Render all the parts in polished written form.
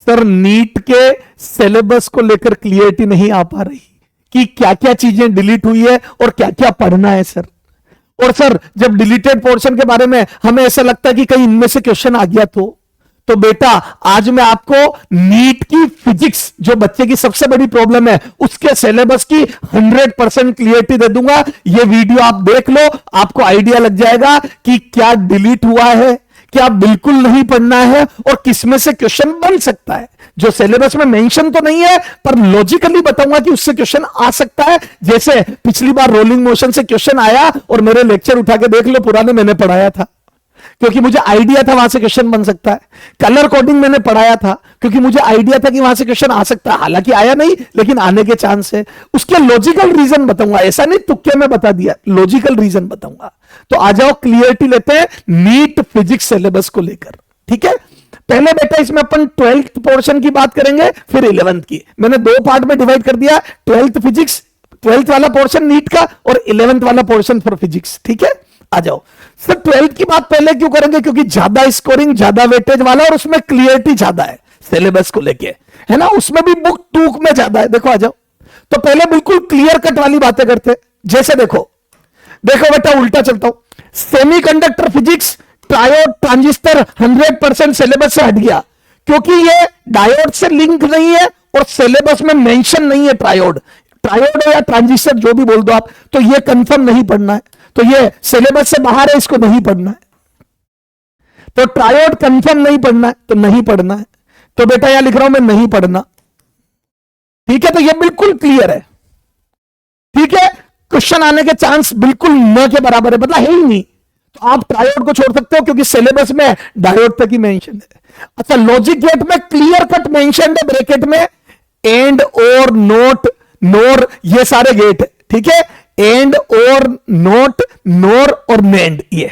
Sir NEET के syllabus को लेकर क्लियरिटी नहीं आ पा रही कि क्या क्या चीजें डिलीट हुई है और क्या क्या पढ़ना है सर। और सर जब डिलीटेड पोर्शन के बारे में हमें ऐसा लगता है कि कहीं इनमें से क्वेश्चन आ गया तो बेटा आज मैं आपको नीट की फिजिक्स जो बच्चे की सबसे बड़ी प्रॉब्लम है उसके सिलेबस की 100% क्लियरिटी दे दूंगा। ये वीडियो आप देख लो, आपको आइडिया लग जाएगा कि क्या डिलीट हुआ है, क्या बिल्कुल नहीं पढ़ना है और किसमें से क्वेश्चन बन सकता है। जो सिलेबस में मेंशन तो नहीं है पर लॉजिकली बताऊंगा कि उससे क्वेश्चन आ सकता है। जैसे पिछली बार रोलिंग मोशन से क्वेश्चन आया और मेरे लेक्चर उठा के देख लो, पुराने मैंने पढ़ाया था क्योंकि मुझे आइडिया था वहां से क्वेश्चन बन सकता है। कलर कोडिंग मैंने पढ़ाया था क्योंकि मुझे आइडिया था कि वहां से क्वेश्चन आ सकता है, हालांकि आया नहीं लेकिन आने के चांस है। उसके लॉजिकल रीजन बताऊंगा, ऐसा नहीं तुक्के में बता दिया, लॉजिकल रीजन बताऊंगा। तो आ जाओ क्लियरिटी लेते हैं नीट फिजिक्स सिलेबस को लेकर, ठीक है। पहले बेटा इसमें अपन 12th पोर्शन की बात करेंगे फिर 11th की। मैंने दो पार्ट में डिवाइड कर दिया, 12th फिजिक्स, 12th वाला पोर्शन नीट का और 11th वाला पोर्शन फॉर फिजिक्स, ठीक है। आ जाओ सर 12th की बात पहले क्यों करेंगे, क्योंकि ज्यादा स्कोरिंग, ज्यादा वेटेज वाला और उसमें क्लियरिटी ज्यादा है सिलेबस को लेके, है ना। उसमें भी बुक टूक में ज्यादा है। देखो आ जाओ, तो पहले बिल्कुल क्लियर कट वाली बातें करते। जैसे देखो बेटा उल्टा चलता हूं, semiconductor physics triode transistor 100% syllabus से हट गया क्योंकि ये डायोड से लिंक नहीं है और सिलेबस में मेंशन नहीं है ट्रायोड या ट्रांजिस्टर जो भी बोल दो आप, तो ये कंफर्म नहीं पढ़ना है, तो ये सिलेबस से बाहर है, इसको नहीं पढ़ना है। तो ट्रायोड कंफर्म नहीं पढ़ना है तो नहीं पढ़ना है, तो बेटा यहां लिख रहा हूं मैं नहीं पढ़ना, ठीक है। तो ये बिल्कुल क्लियर है, ठीक है। क्वेश्चन आने के चांस बिल्कुल न के बराबर है, मतलब है ही नहीं, तो आप ट्रायोड को छोड़ सकते हो क्योंकि सिलेबस में डायोड तक ही मेंशन है। अच्छा लॉजिक गेट में क्लियर कट मेंशन है ब्रैकेट में एंड और नोट नोर, ये सारे गेट है, ठीक है। एंड और नोट नोर और नेंड, ये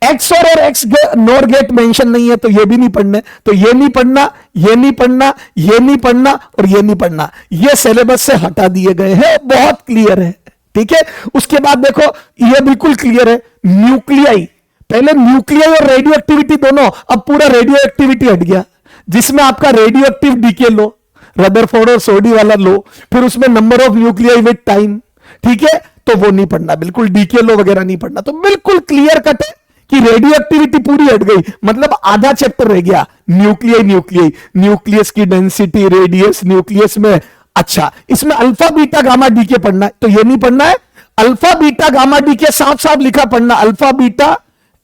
एक्स और एक्स नोर गेट मेंशन नहीं है तो ये भी नहीं पढ़ना, तो ये नहीं पढ़ना, ये नहीं पढ़ना, ये नहीं पढ़ना और ये नहीं पढ़ना, ये सिलेबस से हटा दिए गए हैं। बहुत क्लियर है, ठीक है। उसके बाद देखो ये बिल्कुल क्लियर है, न्यूक्लियाई, पहले न्यूक्लियाई और रेडियो एक्टिविटी दोनों, अब पूरा रेडियो एक्टिविटी हट गया जिसमें आपका रेडियो एक्टिव डीके लो, रदरफोर्ड और सोडी वाला लो, फिर उसमें number of nuclei with time, ठीक है। तो वो नहीं पढ़ना, बिल्कुल डीके लो वगैरह नहीं पढ़ना। तो बिल्कुल क्लियर कट है कि रेडियो एक्टिविटी पूरी हट गई, मतलब आधा चैप्टर रह गया न्यूक्लियाई, न्यूक्लियस की डेंसिटी, रेडियस न्यूक्लियस में। अच्छा इसमें अल्फा बीटा गामा डीके पढ़ना है तो ये नहीं पढ़ना है, अल्फा बीटा गामा डीके साफ साफ लिखा पढ़ना, अल्फा बीटा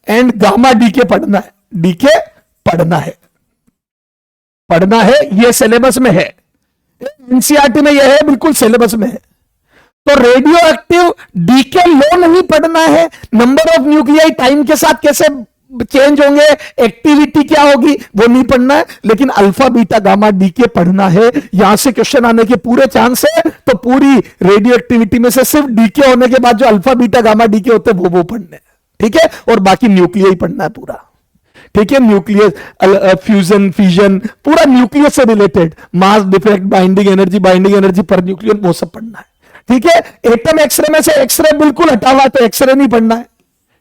एंड गामा डीके पढ़ना है, डीके पढ़ना है, ये सिलेबस में है, एनसीईआरटी में यह है, बिल्कुल सिलेबस में है। तो रेडियो एक्टिव डीके लो नहीं पढ़ना है, नंबर ऑफ न्यूक्लियाई टाइम के साथ कैसे चेंज होंगे, एक्टिविटी क्या होगी वो नहीं पढ़ना है, लेकिन अल्फा बीटा गामा डीके पढ़ना है। यहां से क्वेश्चन आने के पूरे चांस है, तो पूरी रेडियो एक्टिविटी में से सिर्फ डीके होने के बाद जो अल्फा बीटा गामा डीके होते हैं वो पढ़ने, ठीक है। और बाकी न्यूक्लियाई पढ़ना है पूरा, ठीक है। न्यूक्लियस फ्यूजन फिजन पूरा न्यूक्लियस से related, mass defect, binding energy per nucleon, वो सब पढ़ना है, ठीक है। एटम एक्सरे में से एक्सरे बिल्कुल हटा हुआ है तो एक्सरे नहीं पढ़ना है,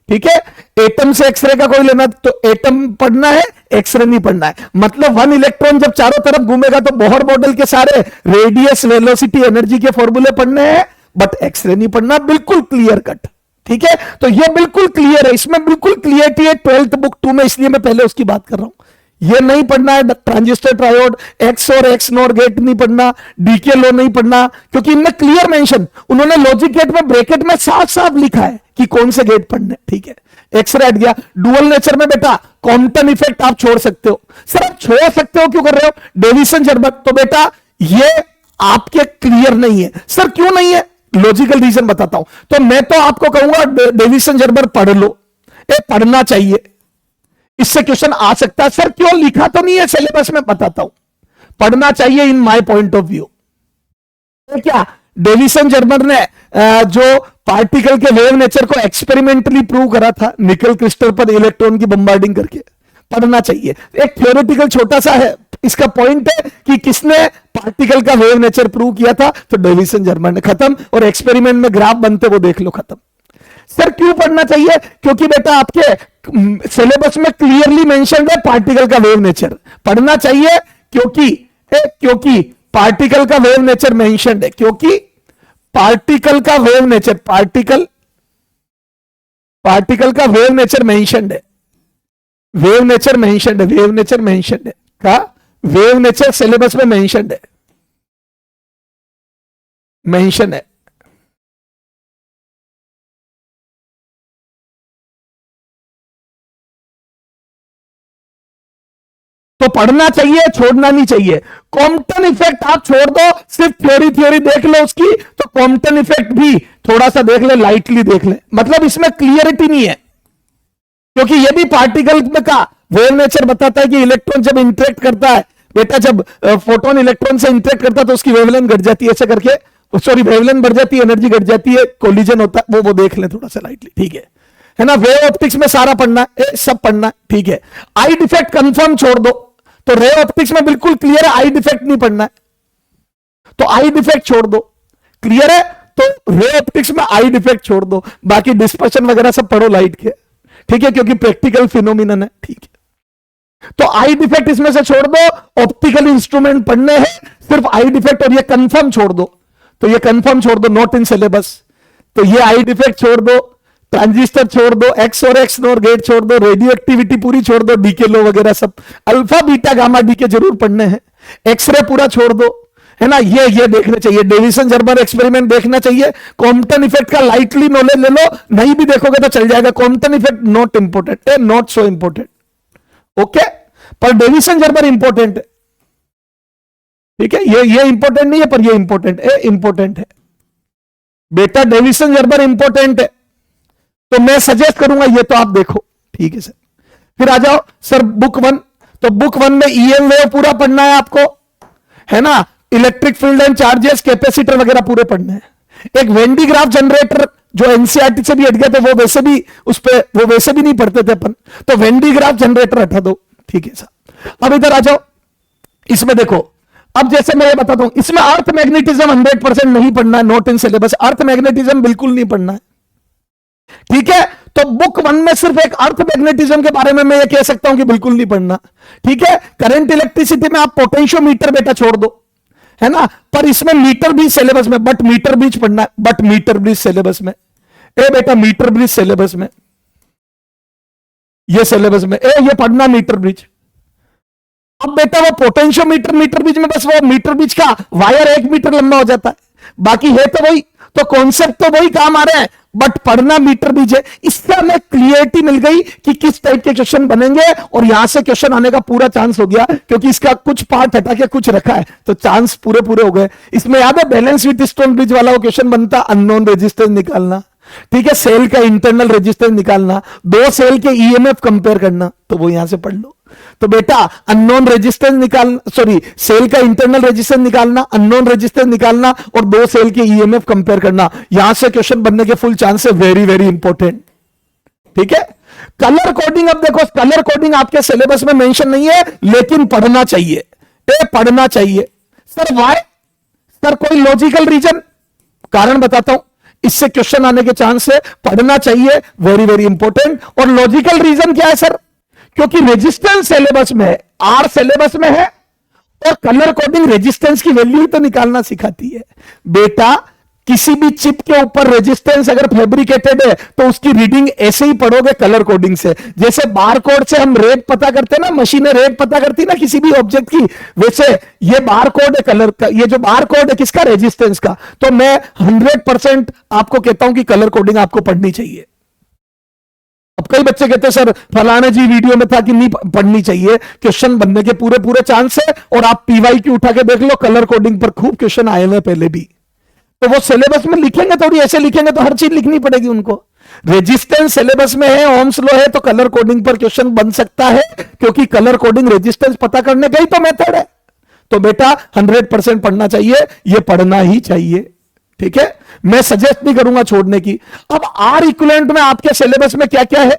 ठीक है। एटम से एक्सरे का कोई लेना तो एटम पढ़ना है, एक्सरे नहीं पढ़ना है। मतलब 1 इलेक्ट्रॉन जब चारों तरफ घूमेगा तो बोहर मॉडल के सारे रेडियस, वेलोसिटी, एनर्जी के फॉर्मूले पढ़ने हैं, बट एक्सरे नहीं पढ़ना, बिल्कुल क्लियर कट, ठीक है। तो ये बिल्कुल क्लियर है, इसमें बिल्कुल क्लियरिटी है 12th बुक 2 में, इसलिए मैं पहले उसकी बात कर रहा हूं। ये नहीं पढ़ना है ट्रांजिस्टर ट्रायोड, एक्स और एक्स नोर गेट नहीं पढ़ना, डीके लो नहीं पढ़ना, क्योंकि इनमें क्लियर मेंशन, उन्होंने लॉजिक गेट में ब्रैकेट में साफ साफ लिखा है कि कौन से गेट पढ़ने, ठीक है। एक्सरे हट गया। डुअल नेचर में बेटा कॉम्पटन इफेक्ट आप छोड़ सकते हो। सर आप छोड़ सकते हो क्यों कर रहे हो, डेविसन जर्बर, तो बेटा ये आपके क्लियर नहीं है। सर क्यों नहीं है, लॉजिकल रीजन बताता हूं। तो मैं तो आपको कहूंगा डेविसन जर्बर पढ़ लो, पढ़ना चाहिए, इससे क्वेश्चन आ सकता है। सर क्यों, लिखा तो नहीं है सिलेबस में, बताता हूं, पढ़ना चाहिए in my point of view. क्या डेविसन जर्बर ने जो पार्टिकल के वेव नेचर को एक्सपेरिमेंटली प्रूव करा था, निकल क्रिस्टल पर इलेक्ट्रॉन की बम्बार्डिंग करके, पढ़ना चाहिए। एक थ्योरेटिकल छोटा सा है, इसका पॉइंट है कि किसने पार्टिकल का वेव नेचर प्रूव किया था, तो डेविसन जर्बर ने, खत्म। और एक्सपेरिमेंट में ग्राफ बनते वो देख लो, खत्म। सर क्यों पढ़ना चाहिए, क्योंकि बेटा आपके सिलेबस में क्लियरली मेंशन है पार्टिकल का वेव नेचर, पढ़ना चाहिए क्योंकि क्योंकि पार्टिकल का वेव नेचर मेंशन्ड है, क्योंकि पार्टिकल का वेव नेचर, पार्टिकल का वेव नेचर मेंशन्ड है, वेव नेचर मेंशन्ड है, वेव नेचर मेंशन्ड है, का वेव नेचर सिलेबस में मेंशन्ड है, मेंशन है। तो पढ़ना चाहिए, छोड़ना नहीं चाहिए। कॉम्पटन इफेक्ट आप छोड़ दो, सिर्फ थ्योरी देख लो उसकी, तो कॉम्पटन इफेक्ट भी थोड़ा सा देख ले, लाइटली देख ले, मतलब इसमें क्लियरिटी नहीं है, क्योंकि ये भी पार्टिकल में का वेव नेचर बताता है कि इलेक्ट्रॉन जब इंटरेक्ट करता है, बेटा जब फोटोन इलेक्ट्रॉन से इंटरेक्ट करता है तो उसकी वेवलेंथ घट जाती है, ऐसे करके, सॉरी वेवलेंथ बढ़ जाती है, एनर्जी घट जाती है, कोलिजन होता है, वो देख ले थोड़ा सा लाइटली, ठीक है ना। वेव ऑप्टिक्स में सारा पढ़ना है, सब पढ़ना है, ठीक है। आई डिफेक्ट कंफर्म छोड़ दो, तो रे ऑप्टिक्स में बिल्कुल क्लियर है, आई डिफेक्ट नहीं पढ़ना है, तो आई डिफेक्ट छोड़ दो, क्लियर है। तो रे ऑप्टिक्स में आई डिफेक्ट छोड़ दो, बाकी डिस्पर्शन वगैरह सब पढ़ो लाइट के, ठीक है, क्योंकि प्रैक्टिकल फिनोमिनन है, ठीक है। तो आई डिफेक्ट इसमें से छोड़ दो, ऑप्टिकल इंस्ट्रूमेंट पढ़ने हैं, सिर्फ आई डिफेक्ट और ये कंफर्म छोड़ दो, तो ये कंफर्म छोड़ दो, नॉट इन सिलेबस, तो ये आई डिफेक्ट छोड़ दो, ट्रांजिस्टर छोड़ दो, एक्स और एक्स नोर गेट छोड़ दो, रेडियो एक्टिविटी पूरी छोड़ दो, डीके लो वगैरह सब, अल्फा बीटा गामा डीके जरूर पढ़ने हैं, एक्सरे पूरा छोड़ दो, है ना, ये देखना चाहिए, डेविसन जर्मर एक्सपेरिमेंट देखना चाहिए, कॉम्पटन इफेक्ट का लाइटली नॉलेज ले लो, नहीं भी देखोगे तो चल जाएगा, Compton effect not important, not so important, okay, पर डेविसन जर्मर इंपोर्टेंट है, ठीक है, ये इंपोर्टेंट नहीं है, पर ये इंपोर्टेंट है बेटा, डेविसन जर्मर इंपोर्टेंट है, तो मैं सजेस्ट करूंगा ये तो आप देखो, ठीक है सर। फिर आ जाओ सर बुक 1, तो बुक 1 में ईएम वेव पूरा पढ़ना है आपको, है ना, electric field and charges, capacitor वगैरह पूरे पढ़ने हैं। एक वेंडी ग्राफ जनरेटर जो एनसीईआरटी से भी हट गया था, वो वैसे भी वो वैसे भी नहीं पढ़ते थे अपन, तो वेंडी ग्राफ जनरेटर हटा दो, ठीक है सर। अब इधर आ जाओ, इसमें देखो, अब जैसे मैं ये बताता हूं, इसमें अर्थ मैग्नेटिज्म 100% नहीं पढ़ना है, not in syllabus, earth magnetism बिल्कुल नहीं पढ़ना है, ठीक है। तो बुक 1 में सिर्फ एक अर्थ मैग्नेटिज्म के बारे में मैं ये कह सकता हूं कि बिल्कुल नहीं पढ़ना, ठीक है। करंट इलेक्ट्रिसिटी में आप पोटेंशियोमीटर बेटा छोड़ दो, है ना, पर इसमें मीटर ब्रिज सिलेबस में, बट मीटर ब्रिज पढ़ना है, बट मीटर ब्रिज सिलेबस में, ए बेटा मीटर ब्रिज सिलेबस में, ये सिलेबस में ये पढ़ना मीटर ब्रिज। अब बेटा वो पोटेंशियोमीटर मीटर ब्रिज में बस वो मीटर ब्रिज का वायर 1 मीटर लंबा हो जाता है, बाकी है तो वही, तो कॉन्सेप्ट तो वही काम आ रहे हैं, बट पढ़ना मीटर ब्रिज है। इससे हमें क्लियरिटी मिल गई कि किस टाइप के क्वेश्चन बनेंगे, और यहां से क्वेश्चन आने का पूरा चांस हो गया, क्योंकि इसका कुछ पार्ट हटा के कुछ रखा है, तो चांस पूरे हो गए। इसमें याद है बैलेंस विथ स्टोन ब्रिज वाला वो क्वेश्चन बनता, अननोन रेजिस्टेंस निकालना, ठीक है, सेल का इंटरनल रेजिस्टेंस निकालना, 2 सेल के ईएमएफ कंपेयर करना, तो वो यहां से पढ़ लो। तो बेटा अननोन रेजिस्टेंस निकालना, सॉरी सेल का इंटरनल रेजिस्टेंस निकालना, अननोन रेजिस्टेंस निकालना, और 2 सेल के ईएमएफ कंपेयर करना, यहां से क्वेश्चन बनने के फुल चांस है, वेरी वेरी इंपॉर्टेंट, ठीक है। कलर कोडिंग, अब देखो कलर कोडिंग आपके सिलेबस में मेंशन नहीं है, लेकिन पढ़ना चाहिए, पढ़ना चाहिए। सर वाई, सर कोई लॉजिकल रीजन, कारण बताता हूं, इससे क्वेश्चन आने के चांस है, पढ़ना चाहिए, वेरी वेरी इंपॉर्टेंट। और लॉजिकल रीजन क्या है सर, क्योंकि रेजिस्टेंस सिलेबस में है, आर सिलेबस में है, और कलर कोडिंग रेजिस्टेंस की वैल्यू ही तो निकालना सिखाती है बेटा। किसी भी चिप के ऊपर रेजिस्टेंस अगर फैब्रिकेटेड है तो उसकी रीडिंग ऐसे ही पढ़ोगे कलर कोडिंग से, जैसे बार कोड से हम रेट पता करते हैं ना, मशीनें रेट पता करती ना किसी भी ऑब्जेक्ट की, वैसे ये बार कोड है कलर का, ये जो बार कोड है किसका, रेजिस्टेंस का। तो मैं 100% आपको कहता हूं कि कलर कोडिंग आपको पढ़नी चाहिए। अब कई बच्चे कहते हैं सर फलाना जी वीडियो में था कि नहीं पढ़नी चाहिए, क्वेश्चन बनने के पूरे चांस है, और आप पीवाईक्यू उठा के देख लो, कलर कोडिंग पर खूब क्वेश्चन आए हुए पहले भी, तो वो सिलेबस में लिखेंगे, थोड़ी ऐसे लिखेंगे तो हर चीज लिखनी पड़ेगी उनको। रेजिस्टेंस सिलेबस में है, ओम्स लॉ है, तो कलर कोडिंग पर क्वेश्चन बन सकता है, क्योंकि कलर कोडिंग रेजिस्टेंस पता करने का ही तो मेथड है। तो बेटा 100% पढ़ना चाहिए, ये पढ़ना ही चाहिए, ठीक है, मैं सजेस्ट नहीं करूंगा छोड़ने की। अब आर इक्विवेलेंट में आपके सिलेबस में क्या क्या है,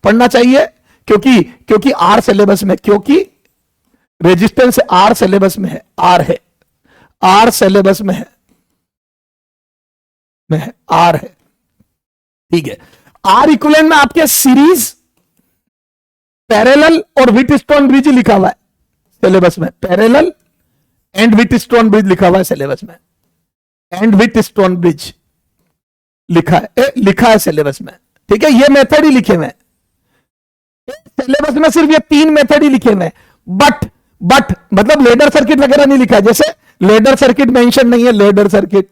पढ़ना चाहिए, क्योंकि आर सिलेबस में, क्योंकि रेजिस्टेंस आर सिलेबस में है, आर सिलेबस में है, आर है, ठीक है। आर इक्विवेलेंट में आपके सीरीज, पैरेलल और व्हीटस्टोन ब्रिज लिखा हुआ है सिलेबस में, parallel and with stone bridge लिखा हुआ है सिलेबस में, एंड विथ स्टोन ब्रिज लिखा है सिलेबस में, ठीक है। ये मेथड ही लिखे हुए हैं सिलेबस में, सिर्फ ये 3 मेथड ही लिखे हुए हैं। बट मतलब लेडर सर्किट वगैरह नहीं लिखा है, जैसे लेडर सर्किट मेंशन नहीं है, लेडर सर्किट,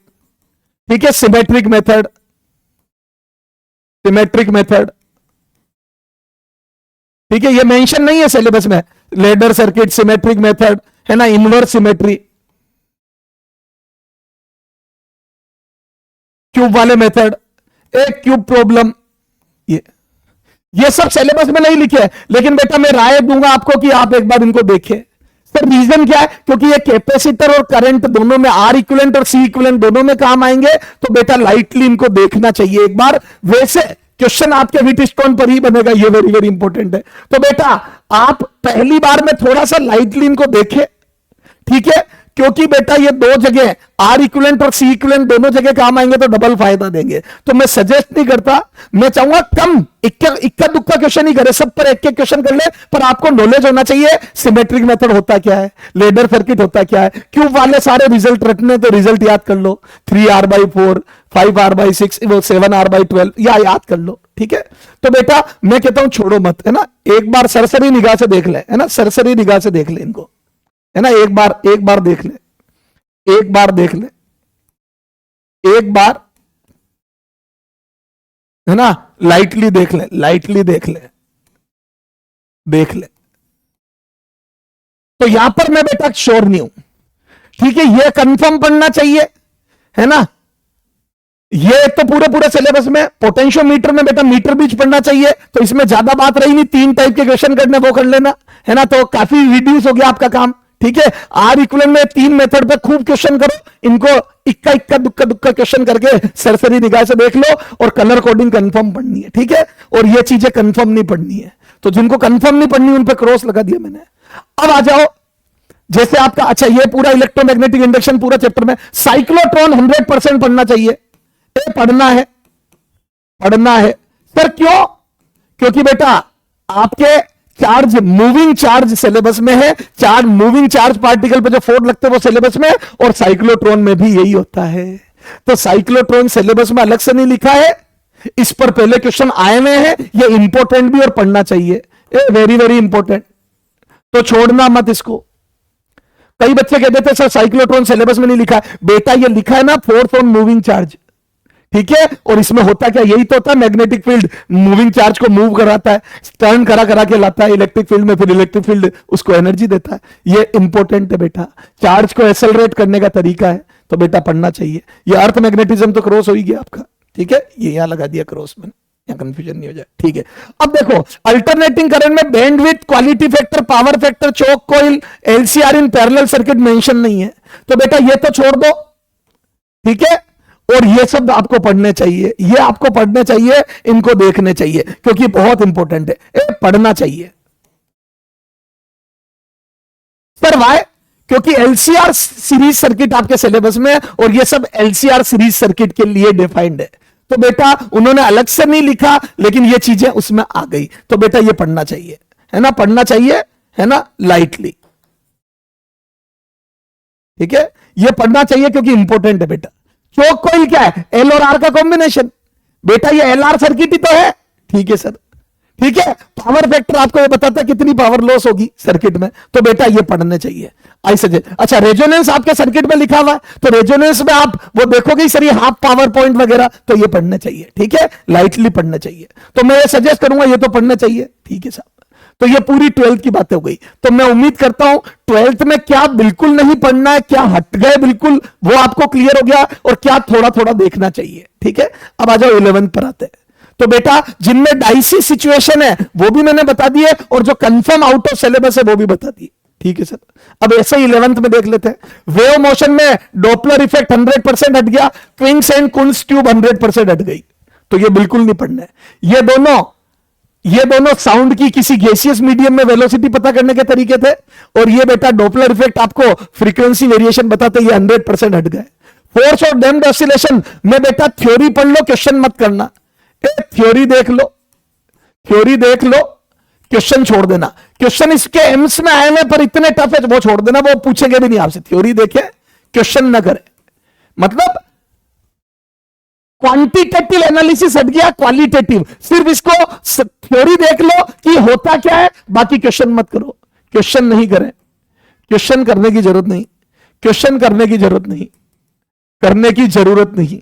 ठीक है। सिमेट्रिक मेथड, ठीक है, ये मेंशन नहीं है सिलेबस में। लेडर सर्किट, सिमेट्रिक मेथड, है ना, इनवर्स सिमेट्री, क्यूब वाले मेथड, एक क्यूब प्रॉब्लम, ये सब सिलेबस में नहीं लिखे हैं। लेकिन बेटा मैं राय दूंगा आपको कि आप एक बार इनको देखें। सर रीजन क्या है? क्योंकि ये कैपेसिटर और करंट दोनों में, आर इक्विवेलेंट और सी इक्विवेलेंट दोनों में काम आएंगे, तो बेटा लाइटली इनको देखना चाहिए एक बार। वैसे क्वेश्चन आपके व्हीट स्टोन पर ही बनेगा, ये वेरी वेरी इंपॉर्टेंट है। तो बेटा आप पहली बार में थोड़ा सा लाइटली इनको देखें, ठीक है, क्योंकि बेटा ये दो जगह आर इक्विवेलेंट और सी इक्विवेलेंट दोनों जगह काम आएंगे तो डबल फायदा देंगे। तो मैं सजेस्ट नहीं करता, मैं चाहूंगा कम इक्का दुक्का क्वेश्चन ही करे, सब पर एक एक क्वेश्चन कर ले, पर आपको नॉलेज होना चाहिए सिमेट्रिक मेथड होता क्या है, लेडर सर्किट होता क्या है, क्यूब वाले सारे रिजल्ट रटने तो रिजल्ट याद कर लो, 3r/4, 5r/6, 7r/12 या याद कर लो, ठीक है। तो बेटा मैं कहता हूं छोड़ो मत, है ना, एक बार सरसरी निगाह से देख ले, है ना, सरसरी निगाह से देख ले इनको, है ना, एक बार देख ले, एक बार देख ले, एक बार, है ना, लाइटली देख ले, लाइटली देख ले, देख ले। तो यहां पर मैं बेटा श्योर नहीं हूं, ठीक है, ये कंफर्म पढ़ना चाहिए, है ना। ये तो पूरे सिलेबस में पोटेंशियोमीटर में बेटा मीटर बीच पढ़ना चाहिए, तो इसमें ज्यादा बात रही नहीं, 3 टाइप के क्वेश्चन करने वो कर लेना, है ना, तो काफी रिड्यूस हो गया आपका काम, ठीक है। आर इक्विवेलेंट में 3 मेथड पे खूब क्वेश्चन करो, इनको इक्का दुक्का क्वेश्चन करके सरसरी निगाह से देख लो, और कलर कोडिंग कंफर्म पढ़नी है, ठीक है, और ये चीजें कंफर्म नहीं पढ़नी है। तो जिनको कंफर्म नहीं पढ़नी उन पे क्रॉस लगा दिया मैंने। अब आ जाओ, जैसे आपका, अच्छा ये पूरा इलेक्ट्रोमैग्नेटिक इंडक्शन पूरा चैप्टर में, साइक्लोट्रॉन 100% पढ़ना चाहिए, ये पढ़ना है सर। क्यों? क्योंकि बेटा आपके चार्ज, मूविंग चार्ज सिलेबस में है, चार्ज मूविंग चार्ज पार्टिकल पे जो फोर्स लगते हैं वो सिलेबस में है, और साइक्लोट्रॉन में भी यही होता है। तो साइक्लोट्रॉन सिलेबस में अलग से नहीं लिखा है, इस पर पहले क्वेश्चन आए हुए हैं, ये इंपॉर्टेंट भी और पढ़ना चाहिए, वेरी वेरी इंपॉर्टेंट, तो छोड़ना मत इसको। कई बच्चे कहते थे सर साइक्लोट्रॉन सिलेबस में नहीं लिखा है, बेटा ये लिखा है ना, फोर्स ऑन मूविंग चार्ज, ठीक है। और इसमें होता क्या, यही तो होता है, मैग्नेटिक फील्ड मूविंग चार्ज को मूव कराता है, टर्न करा के लाता है इलेक्ट्रिक फील्ड में, फिर इलेक्ट्रिक फील्ड उसको एनर्जी देता है। ये इंपॉर्टेंट है बेटा, चार्ज को एक्सेलरेट करने का तरीका है, तो बेटा पढ़ना चाहिए। ये अर्थ मैग्नेटिज्म तो क्रॉस हो ही गया आपका, ठीक है, ये यहां लगा दिया क्रॉस में, यहां कंफ्यूजन नहीं हो जाए, ठीक है। अब देखो अल्टरनेटिंग करंट में bandwidth, quality factor, power factor, choke coil, LCR in parallel circuit mention नहीं है, तो बेटा ये तो छोड़ दो, ठीक है। और ये सब आपको पढ़ने चाहिए, ये आपको पढ़ने चाहिए, इनको देखने चाहिए, क्योंकि बहुत इंपॉर्टेंट है, पढ़ना चाहिए। Sir why? क्योंकि एलसीआर सीरीज सर्किट आपके सिलेबस में, और ये सब एलसीआर सीरीज सर्किट के लिए डिफाइंड है, तो बेटा उन्होंने अलग से नहीं लिखा, लेकिन ये चीजें उसमें आ गई, तो बेटा ये पढ़ना चाहिए, है ना, पढ़ना चाहिए, है ना, लाइटली, ठीक है, ये पढ़ना चाहिए क्योंकि इंपॉर्टेंट है बेटा। चोक कॉइल क्या है? एल और आर का कॉम्बिनेशन, बेटा ये एल आर सर्किट ही तो है, ठीक है सर, ठीक है। पावर फैक्टर आपको ये बताता है कितनी पावर लॉस होगी सर्किट में, तो बेटा ये पढ़ने चाहिए ऐसे। अच्छा रेजोनेंस आपके सर्किट में लिखा हुआ है, तो रेजोनेंस में आप वो देखोगे सर ये हाफ पावर पॉइंट वगैरह, तो ये पढ़ने चाहिए, ठीक है, लाइटली पढ़ने चाहिए, तो मैं ये सजेस्ट करूंगा ये तो पढ़ने चाहिए, ठीक है साहब। तो ये पूरी 12th की बातें हो गई, तो मैं उम्मीद करता हूं 12th में क्या बिल्कुल नहीं पढ़ना है, क्या हट गए बिल्कुल, वो आपको क्लियर हो गया, और क्या थोड़ा थोड़ा देखना चाहिए, ठीक है। अब आ जाओ 11th पर आते हैं। तो बेटा जिनमें डाइसी सिचुएशन है वो भी मैंने बता दिए, और जो कंफर्म आउट ऑफ सिलेबस है वो भी बता दिए, ठीक है सर। अब ऐसे ही 11th में देख लेते हैं। वेव मोशन में डॉपलर इफेक्ट 100% हट गया, क्विंग्स एंड कुंस ट्यूब 100% हट गई, तो ये बिल्कुल नहीं पढ़ना है। ये दोनों साउंड की किसी गैसियस मीडियम में वेलोसिटी पता करने के तरीके थे, और ये बेटा डॉपलर इफेक्ट आपको फ्रीक्वेंसी वेरिएशन बताते, ये 100% हट गए। फोर्स और डैम्प्ड ऑसिलेशन में बेटा थ्योरी पढ़ लो, क्वेश्चन मत करना, थ्योरी देख लो, क्वेश्चन छोड़ देना, क्वेश्चन इसके एम्स में आए हैं पर इतने टफ है वो छोड़ देना, वो पूछेंगे भी नहीं आपसे, थ्योरी देखे क्वेश्चन ना करे। मतलब क्वांटिटेटिव एनालिसिस हट गया क्वालिटेटिव, सिर्फ इसको थ्योरी देख लो कि होता क्या है, बाकी क्वेश्चन मत करो। क्वेश्चन नहीं करें, क्वेश्चन करने की जरूरत नहीं, क्वेश्चन करने की जरूरत नहीं, करने की जरूरत नहीं।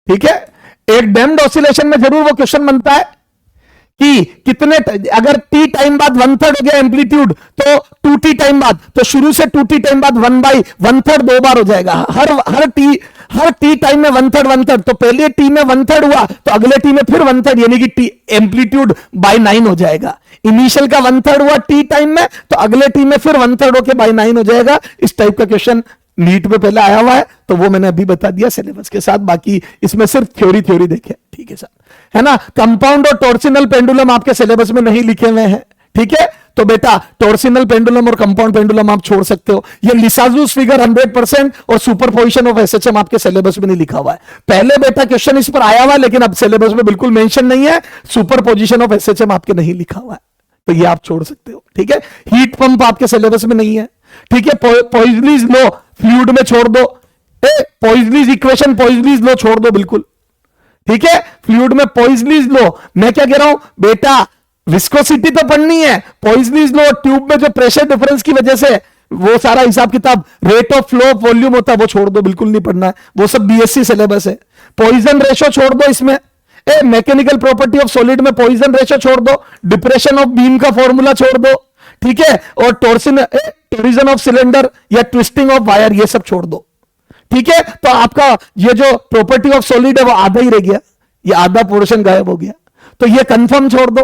ठीक है, एक डैम्ड ऑसिलेशन में जरूर वो क्वेश्चन बनता है कि कितने, अगर टी टाइम बाद 1/3 हो गया एम्पलीट्यूड तो 2t टाइम बाद, तो शुरू से 2t टाइम बाद 1/1/3 दो बार हो जाएगा। हर टी टाइम में 1/3 तो पहले टी में 1/3 हुआ तो अगले टी में फिर 1/3, यानी कि टी एम्पलीट्यूड बाय 9 हो जाएगा। इनिशियल का 1/3 हुआ टी टाइम में तो अगले टी में फिर 1/3 होके बाय 9 हो जाएगा। इस टाइप का क्वेश्चन नीट में पहले आया हुआ है, तो वो मैंने अभी बता दिया सिलेबस के साथ, बाकी इसमें सिर्फ थ्योरी देखे। ठीक है सर, है ना। कंपाउंड और टॉर्सिनल पेंडुलम आपके सिलेबस में नहीं लिखे हुए हैं, ठीक है, तो बेटा टॉर्सिनल पेंडुलम और कंपाउंड पेंडुलम आप छोड़ सकते हो। ये लिसाजूस फिगर 100% और सुपरपोजिशन ऑफ एसएचएम आपके सिलेबस में नहीं लिखा हुआ है। पहले बेटा क्वेश्चन इस पर आया हुआ है, लेकिन अब सिलेबस में बिल्कुल मेंशन नहीं है, सुपरपोजिशन ऑफ एसएचएम आपके नहीं लिखा हुआ है, तो ये आप छोड़ सकते हो। ठीक है, हीट पंप आपके सिलेबस में नहीं है। ठीक है, पॉइजनीज लो फ्लूइड में छोड़ दो, पॉइजनीज इक्वेशन पॉइजनीज लो छोड़ दो बिल्कुल। ठीक है, फ्लूइड में पॉइजनीज लो, मैं क्या कह रहा हूं बेटा, विस्कोसिटी तो पढ़नी है, पॉइजनीज लो, ट्यूब में जो प्रेशर डिफरेंस की वजह से वो सारा हिसाब किताब, rate of flow of volume होता है, वो छोड़ दो, बिल्कुल नहीं पढ़ना है, वो सब बीएससी सिलेबस है। पॉइजन रेशो छोड़ दो इसमें, मैकेनिकल प्रॉपर्टी ऑफ सॉलिड में पॉइजन रेशो छोड़ दो, डिप्रेशन ऑफ बीम का फॉर्मूला छोड़ दो। ठीक है, और टोरिजन ऑफ सिलेंडर या ट्विस्टिंग ऑफ वायर, ये सब छोड़ दो। ठीक है, तो आपका ये जो प्रॉपर्टी ऑफ सॉलिड है वो आधा ही रह गया, ये आधा पोर्शन गायब हो गया, तो ये कंफर्म छोड़ दो।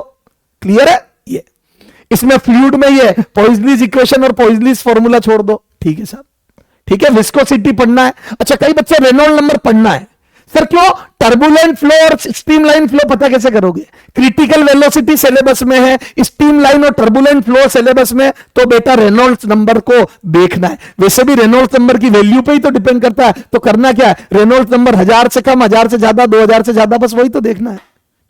क्लियर है, ये इसमें फ्लूइड में ये पॉइजनीज इक्वेशन और पॉइजनीज फॉर्मूला छोड़ दो। ठीक है साहब, ठीक है, विस्कोसिटी पढ़ना है। अच्छा, कई बच्चे रेनॉल्ड नंबर पढ़ना है, सर क्यों? टर्बुलेंट फ्लो और स्ट्रीमलाइन फ्लो पता कैसे करोगे? क्रिटिकल वेलोसिटी सिलेबस में है, स्ट्रीमलाइन और टर्बुलेंट फ्लो सिलेबस में, तो बेटा रेनॉल्ड्स नंबर को देखना है। वैसे भी रेनॉल्ड्स नंबर की वैल्यू पे ही तो डिपेंड करता है, तो करना क्या है, रेनॉल्ड्स नंबर 1000 से कम, 1000 से ज्यादा, 2000 से ज्यादा, बस वही तो देखना है।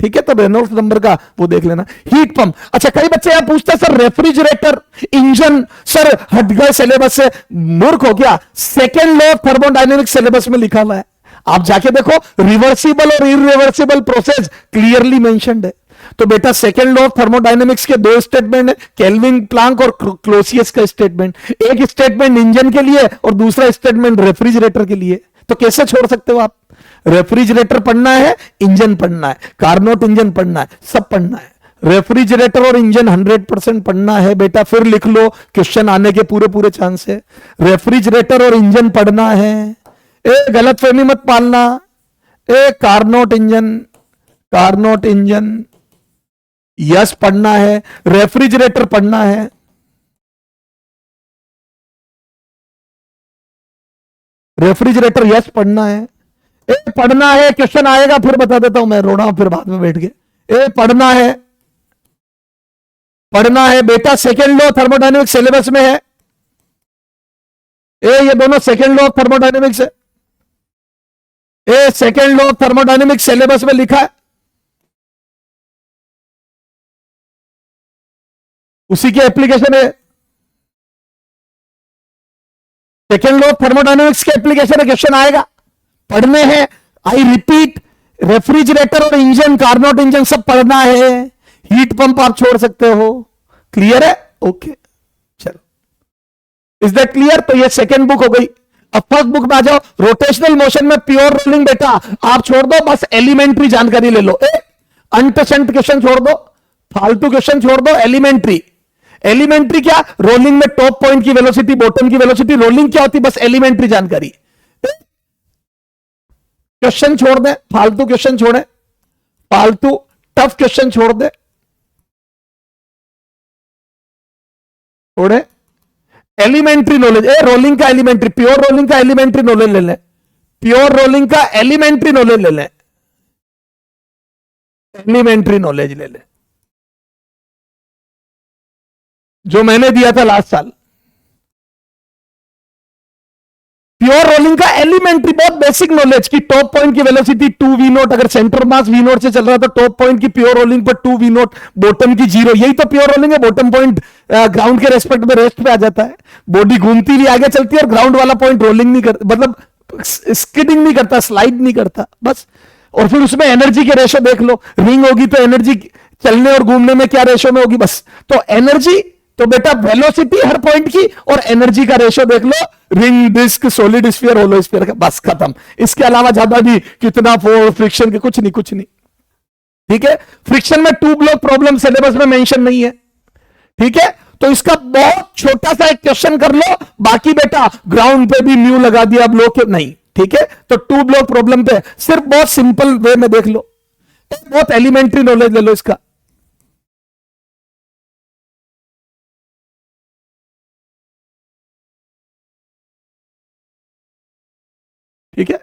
ठीक है, तो रेनॉल्ड्स नंबर का वो देख लेना। हीट पंप, अच्छा कई बच्चे यहां पूछते हैं सर रेफ्रिजरेटर इंजन, सर हट गए सिलेबस से, मूर्ख हो क्या? Second law of thermodynamics syllabus में लिखा हुआ है, आप जाके देखो, रिवर्सिबल और इरिवर्सिबल प्रोसेस क्लियरली मेंशन्ड है। तो बेटा सेकेंड लॉ ऑफ थर्मोडायनेमिक्स के दो स्टेटमेंट है, केल्विन प्लांक और क्लोसियस का स्टेटमेंट। एक स्टेटमेंट इंजन के लिए और दूसरा स्टेटमेंट रेफ्रिजरेटर के लिए, तो कैसे छोड़ सकते हो आप? रेफ्रिजरेटर पढ़ना है, इंजन पढ़ना है, कार्नोट इंजन पढ़ना है, सब पढ़ना है। रेफ्रिजरेटर और इंजन 100% पढ़ना है बेटा, फिर लिख लो, क्वेश्चन आने के पूरे पूरे चांस है। रेफ्रिजरेटर और इंजन पढ़ना है, गलत फहमी मत पालना। कार्नोट इंजन यस पढ़ना है, रेफ्रिजरेटर पढ़ना है। रेफ्रिजरेटर यस पढ़ना है, पढ़ना है, क्वेश्चन आएगा फिर बता देता हूं मैं, रो रहा हूं फिर बाद में बैठ के। पढ़ना है बेटा, सेकेंड लॉ थर्मोडायनेमिक्स सिलेबस में है। ये दोनों सेकेंड लॉ ऑफ थर्मोडायनेमिक्स है, second law of thermodynamics syllabus में लिखा है, उसी की एप्लीकेशन है। सेकेंड लॉ ऑफ थर्मोडायनेमिक्स के एप्लीकेशन है, क्वेश्चन आएगा, पढ़ने हैं। आई रिपीट, रेफ्रिजरेटर और इंजन, कार्नोट इंजन सब पढ़ना है। हीट पंप आप छोड़ सकते हो। क्लियर है? ओके, चलो, इज दैट क्लियर? तो ये सेकेंड बुक हो गई। अब फर्स्ट बुक में आ जाओ। रोटेशनल मोशन में प्योर रोलिंग बेटा आप छोड़ दो, बस एलिमेंट्री जानकारी ले लो। अंटसेंट क्वेश्चन छोड़ दो, फालतू क्वेश्चन छोड़ दो, एलिमेंट्री क्या? रोलिंग में टॉप पॉइंट की वेलोसिटी, बॉटम की वेलोसिटी, रोलिंग क्या होती, बस एलिमेंट्री जानकारी। क्वेश्चन छोड़ दे, फालतू क्वेश्चन छोड़े, फालतू टफ क्वेश्चन छोड़ दे, छोड़े। एलिमेंट्री नॉलेज, रोलिंग का एलिमेंट्री, प्योर रोलिंग का एलिमेंट्री नॉलेज ले ले, प्योर रोलिंग का एलिमेंट्री नॉलेज ले ले, एलिमेंट्री नॉलेज ले ले, जो मैंने दिया था लास्ट साल। प्योर रोलिंग का एलिमेंट्री बहुत बेसिक नॉलेज की टॉप पॉइंट की वेलोसिटी 2v0, अगर सेंटर मास v0 से चल रहा है तो टॉप पॉइंट की प्योर रोलिंग पर 2v0, बॉटम की 0, यही तो प्योर रोलिंग है। बॉटम पॉइंट ग्राउंड के रेस्पेक्ट में रेस्ट पे आ जाता है, बॉडी घूमती भी आगे चलती है और ग्राउंड वाला पॉइंट रोलिंग नहीं करता, मतलब स्किडिंग नहीं करता, स्लाइड नहीं करता बस। और फिर उसमें एनर्जी के रेशो देख लो, रिंग होगी तो एनर्जी चलने और घूमने में क्या रेशो में होगी, बस। तो एनर्जी तो बेटा वेलोसिटी हर पॉइंट की और एनर्जी का रेशो देख लो, ring, disc, solid sphere, hollow sphere का, बस खत्म। इसके अलावा ज्यादा भी कितना फोर्स, फ्रिक्शन के कुछ नहीं, कुछ नहीं। ठीक है, फ्रिक्शन में 2 ब्लॉक प्रॉब्लम सिलेबस में मेंशन नहीं है। ठीक है, तो इसका बहुत छोटा सा एक क्वेश्चन कर लो, बाकी बेटा ग्राउंड पे भी म्यू लगा दिया, ब्लॉक नहीं। ठीक है, तो 2 ब्लॉक प्रॉब्लम पे सिर्फ बहुत सिंपल वे में देख लो, बहुत एलिमेंट्री नॉलेज ले लो इसका। ठीक है,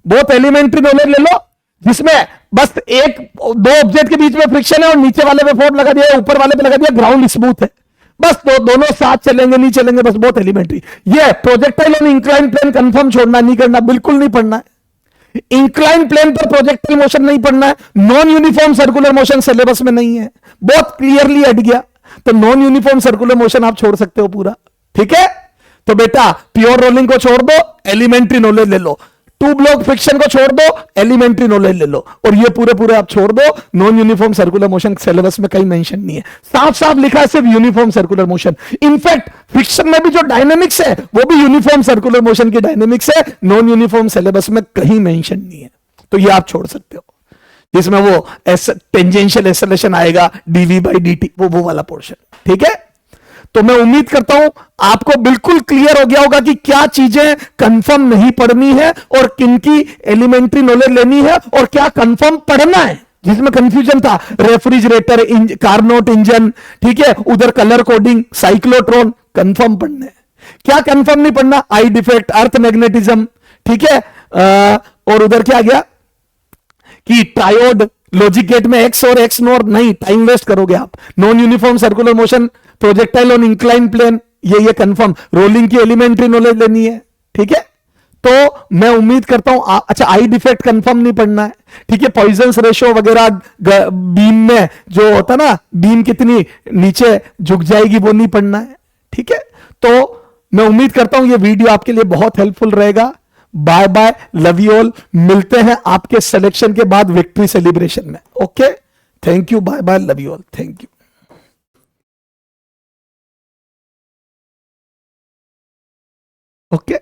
बहुत एलिमेंट्री नॉलेज ले लो, जिसमें बस एक दो ऑब्जेक्ट के बीच में फ्रिक्शन है और नीचे वाले पे फोर्स लगा दिया, ऊपर वाले पे लगा दिया, ग्राउंड स्मूथ है, बस। दोनों साथ चलेंगे नहीं चलेंगे, बस बहुत एलिमेंट्री। ये projectile on incline plane confirm छोड़ना, नहीं करना, बिल्कुल नहीं पढ़ना है। इंक्लाइन प्लेन पर प्रोजेक्टाइल मोशन नहीं पढ़ना है। Non uniform circular motion syllabus में नहीं है, बहुत क्लियरली हट गया। तो नॉन यूनिफॉर्म सर्कुलर मोशन आप छोड़ सकते हो पूरा। ठीक है, तो बेटा प्योर रोलिंग को छोड़ दो, एलिमेंट्री नॉलेज ले लो। 2 ब्लॉक फ्रिक्शन को छोड़ दो, एलिमेंट्री नॉलेज ले लो, और ये पूरे पूरे आप छोड़ दो। Non uniform circular motion syllabus में कहीं मेंशन नहीं है, साफ साफ लिखा है सिर्फ uniform circular motion. In fact friction में भी जो डायनेमिक्स है वो भी यूनिफॉर्म सर्कुलर मोशन की डायनेमिक्स है, नॉन यूनिफॉर्म सिलेबस में कहीं मेंशन नहीं है। तो ये आप छोड़ सकते हो, जिसमें वो टेंजेंशियल एक्सेलरेशन आएगा, डीवी बाई डी, वो वाला पोर्शन। ठीक है, तो मैं उम्मीद करता हूं आपको बिल्कुल क्लियर हो गया होगा कि क्या चीजें कंफर्म नहीं पढ़नी है और किनकी एलिमेंट्री नॉलेज लेनी है और क्या कंफर्म पढ़ना है। जिसमें कंफ्यूजन था, रेफ्रिजरेटर, कारनोट इंजन, ठीक है, उधर कलर कोडिंग, साइक्लोट्रॉन, कंफर्म पढ़ने हैं। क्या कंफर्म नहीं पढ़ना, आई डिफेक्ट, अर्थ मैग्नेटिज्म, ठीक है, और उधर क्या गया कि ट्रायोड, लॉजिक गेट में एक्स और एक्स नोर नहीं, टाइम वेस्ट करोगे आप। Non uniform circular motion, projectile on incline plane, ये कंफर्म। रोलिंग की एलिमेंट्री नॉलेज लेनी है। ठीक है, तो मैं उम्मीद करता हूं अच्छा, आई डिफेक्ट कंफर्म नहीं पढ़ना है। ठीक है, पॉइजन्स रेशो वगैरह बीम में जो होता ना, बीम कितनी नीचे झुक जाएगी, वो नहीं पढ़ना है। ठीक है, तो मैं उम्मीद करता हूं ये वीडियो आपके लिए बहुत हेल्पफुल रहेगा। Bye bye, love you all. मिलते हैं आपके सिलेक्शन के बाद विक्ट्री सेलिब्रेशन में। Okay, thank you, bye bye, love you all, thank you. Okay.